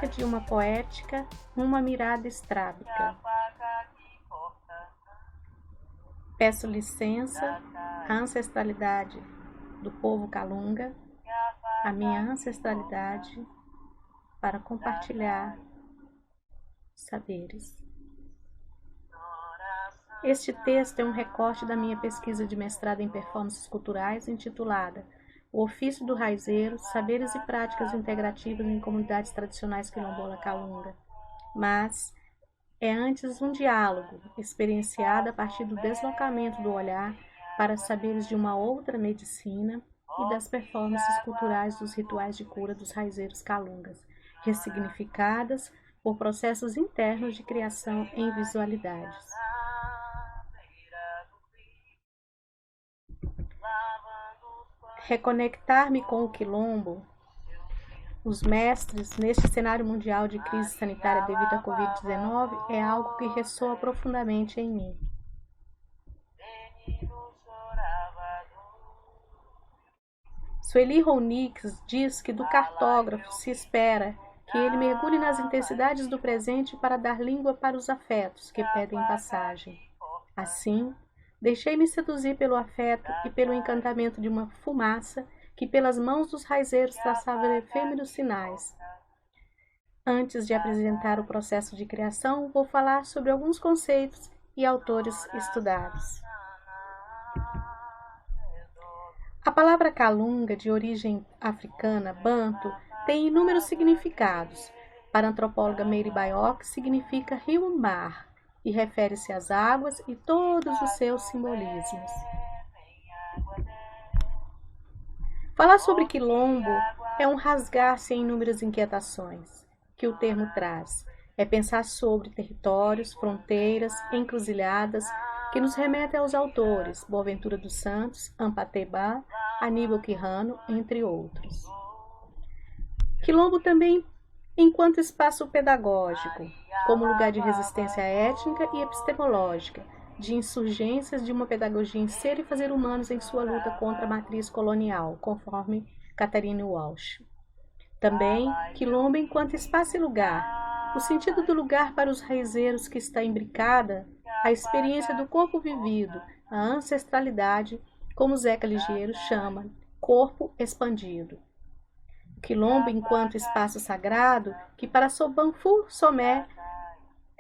de uma poética, uma mirada estrábica. Peço licença à ancestralidade do povo Kalunga, a minha ancestralidade, para compartilhar saberes. Este texto é um recorte da minha pesquisa de mestrado em performances culturais intitulada O Ofício do Raizeiro, Saberes e Práticas Integrativas em Comunidades Tradicionais Quilombola Kalunga. Mas é antes um diálogo, experienciado a partir do deslocamento do olhar para saberes de uma outra medicina e das performances culturais dos rituais de cura dos raizeiros Kalungas, ressignificadas por processos internos de criação em visualidades. Reconectar-me com o quilombo, os mestres, neste cenário mundial de crise sanitária devido à Covid-19, é algo que ressoa profundamente em mim. Sueli Ronix diz que do cartógrafo se espera que ele mergulhe nas intensidades do presente para dar língua para os afetos que pedem passagem. Assim, deixei-me seduzir pelo afeto e pelo encantamento de uma fumaça que pelas mãos dos raizeiros traçava efêmeros sinais. Antes de apresentar o processo de criação, vou falar sobre alguns conceitos e autores estudados. A palavra Kalunga, de origem africana, banto, tem inúmeros significados. Para a antropóloga Mary Baiocchi, significa rio-mar e refere-se às águas e todos os seus simbolismos. Falar sobre quilombo é um rasgar-se em inúmeras inquietações que o termo traz. É pensar sobre territórios, fronteiras, encruzilhadas, que nos remetem aos autores Boaventura dos Santos, Ampateba, Aníbal Quirrano, entre outros. Quilombo também enquanto espaço pedagógico, como lugar de resistência étnica e epistemológica, de insurgências de uma pedagogia em ser e fazer humanos em sua luta contra a matriz colonial, conforme Catherine Walsh. Também, quilombo enquanto espaço e lugar, o sentido do lugar para os raizeiros que está imbricada, a experiência do corpo vivido, a ancestralidade, como Zeca Ligeiro chama, corpo expandido. Quilombo enquanto espaço sagrado, que para Sobanfu Somé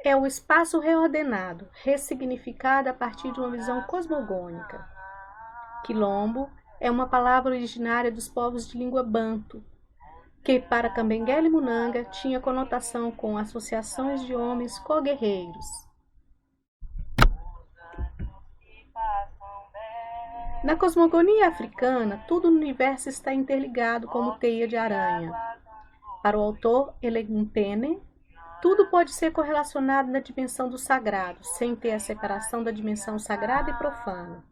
é o espaço reordenado, ressignificado a partir de uma visão cosmogônica. Quilombo é uma palavra originária dos povos de língua banto, que para Cambenguele Munanga tinha conotação com associações de homens co-guerreiros. Na cosmogonia africana, tudo no universo está interligado como teia de aranha. Para o autor Eleguntene, tudo pode ser correlacionado na dimensão do sagrado, sem ter a separação da dimensão sagrada e profana.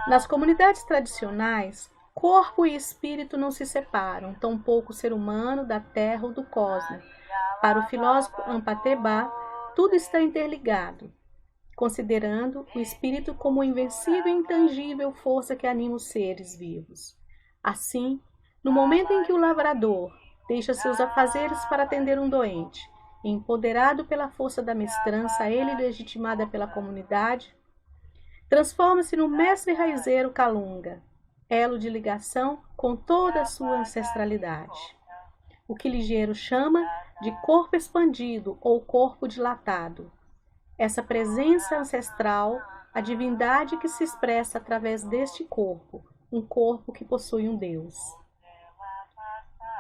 Nas comunidades tradicionais, corpo e espírito não se separam, tampouco o ser humano da terra ou do cosmos. Para o filósofo Ampateba, tudo está interligado, considerando o espírito como invencível e intangível força que anima os seres vivos. Assim, no momento em que o lavrador deixa seus afazeres para atender um doente, empoderado pela força da mestrança, ele legitimada pela comunidade, transforma-se no mestre raizeiro Kalunga, elo de ligação com toda a sua ancestralidade. O que Ligeiro chama de corpo expandido ou corpo dilatado. Essa presença ancestral, a divindade que se expressa através deste corpo, um corpo que possui um Deus.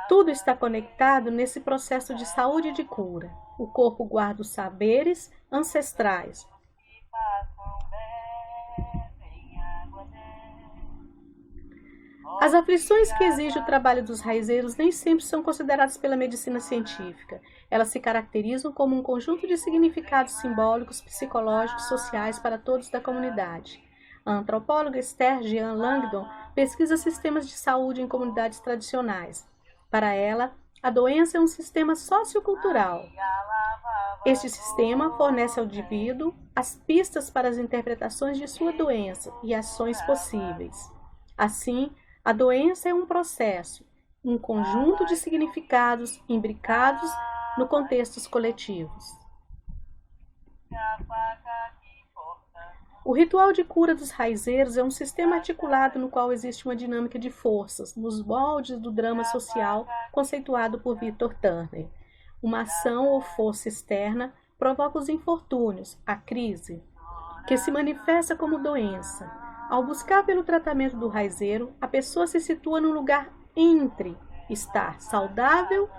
Tudo está conectado nesse processo de saúde e de cura. O corpo guarda os saberes ancestrais. As aflições que exige o trabalho dos raizeiros nem sempre são consideradas pela medicina científica. Elas se caracterizam como um conjunto de significados simbólicos, psicológicos, sociais para todos da comunidade. A antropóloga Esther Jean Langdon pesquisa sistemas de saúde em comunidades tradicionais. Para ela, a doença é um sistema sociocultural. Este sistema fornece ao indivíduo as pistas para as interpretações de sua doença e ações possíveis. Assim, a doença é um processo um conjunto de significados imbricados no contextos coletivos. O ritual de cura dos raizeiros é um sistema articulado no qual existe uma dinâmica de forças, nos moldes do drama social conceituado por Victor Turner. Uma ação ou força externa provoca os infortúnios, a crise, que se manifesta como doença. Ao buscar pelo tratamento do raizeiro, a pessoa se situa no lugar entre estar saudável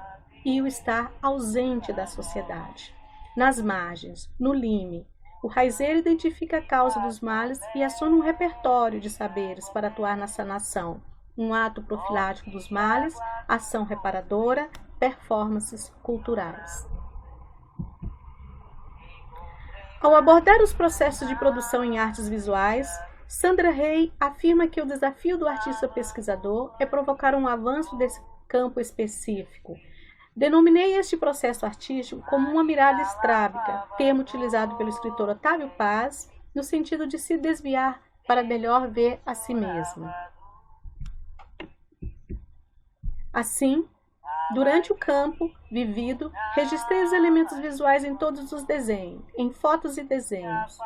e o estar ausente da sociedade. Nas margens, no lime, o raizeiro identifica a causa dos males e aciona um repertório de saberes para atuar na sanação. Um ato profilático dos males, ação reparadora, performances culturais. Ao abordar os processos de produção em artes visuais, Sandra Rey afirma que o desafio do artista pesquisador é provocar um avanço desse campo específico. Denominei este processo artístico como uma mirada estrábica, termo utilizado pelo escritor Otávio Paz, no sentido de se desviar para melhor ver a si mesmo. Assim, durante o campo vivido, registrei os elementos visuais em todos os desenhos, em fotos e desenhos.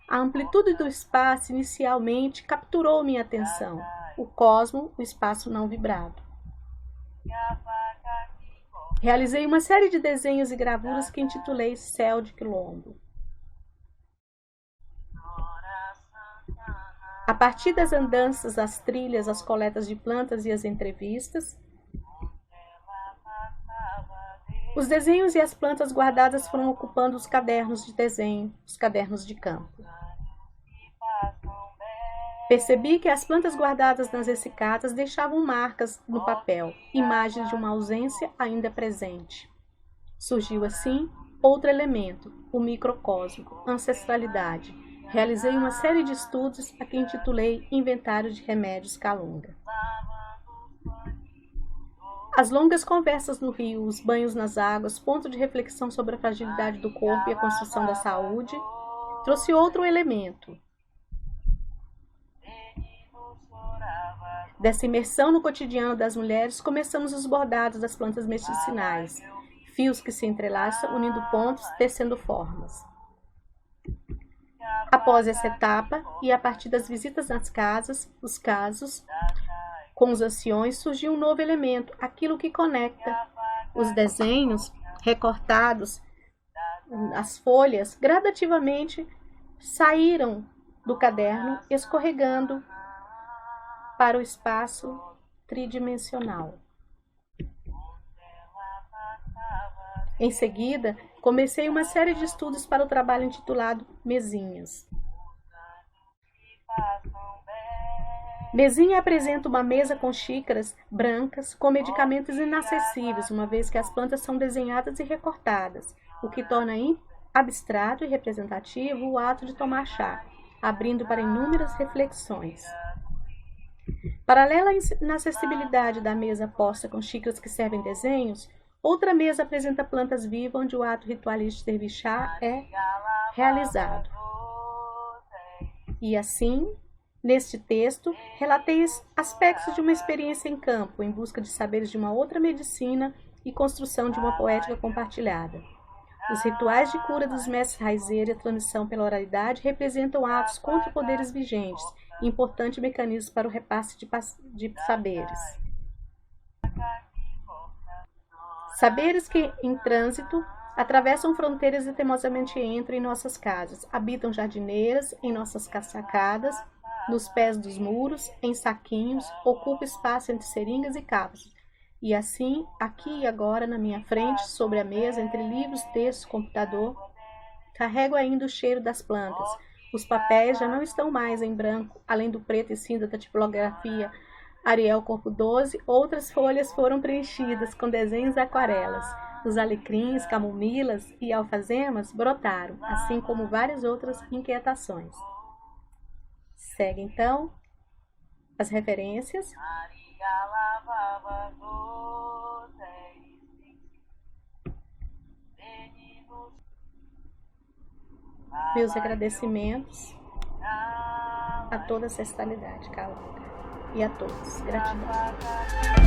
A amplitude do espaço inicialmente capturou minha atenção. O cosmo, o espaço não vibrado. Realizei uma série de desenhos e gravuras que intitulei Céu de Quilombo. A partir das andanças, as trilhas, as coletas de plantas e as entrevistas, os desenhos e as plantas guardadas foram ocupando os cadernos de desenho, os cadernos de campo. Percebi que as plantas guardadas nas essicatas deixavam marcas no papel, imagens de uma ausência ainda presente. Surgiu assim outro elemento, o microcosmo, ancestralidade. Realizei uma série de estudos a que intitulei Inventário de Remédios Calunga. As longas conversas no rio, os banhos nas águas, ponto de reflexão sobre a fragilidade do corpo e a construção da saúde, trouxe outro elemento. Dessa imersão no cotidiano das mulheres, começamos os bordados das plantas medicinais, fios que se entrelaçam, unindo pontos, tecendo formas. Após essa etapa, e a partir das visitas nas casas, os casos, com os anciões, surgiu um novo elemento, aquilo que conecta os desenhos recortados, as folhas, gradativamente saíram do caderno, escorregando para o espaço tridimensional. Em seguida, comecei uma série de estudos para o trabalho intitulado Mesinhas. Mesinha apresenta uma mesa com xícaras brancas com medicamentos inacessíveis, uma vez que as plantas são desenhadas e recortadas, o que torna abstrato e representativo o ato de tomar chá, abrindo para inúmeras reflexões. Paralela à inacessibilidade da mesa posta com xícaras que servem desenhos, outra mesa apresenta plantas vivas onde o ato ritualístico de servir chá é realizado. E assim, neste texto, relatei aspectos de uma experiência em campo, em busca de saberes de uma outra medicina e construção de uma poética compartilhada. Os rituais de cura dos mestres raizeiros e a transmissão pela oralidade representam atos contra poderes vigentes, importante mecanismo para o repasse de saberes. Saberes que, em trânsito, atravessam fronteiras e teimosamente entram em nossas casas, habitam jardineiras, em nossas sacadas, nos pés dos muros, em saquinhos, ocupam espaço entre seringas e cápsulas. E assim, aqui e agora, na minha frente, sobre a mesa, entre livros, textos, computador, carrego ainda o cheiro das plantas. Os papéis já não estão mais em branco, além do preto e cinza da tipografia Arial Corpo 12, outras folhas foram preenchidas com desenhos e aquarelas. Os alecrins, camomilas e alfazemas brotaram, assim como várias outras inquietações. Segue então as referências. Meus agradecimentos a toda a ancestralidade calunga e a todos. Gratidão.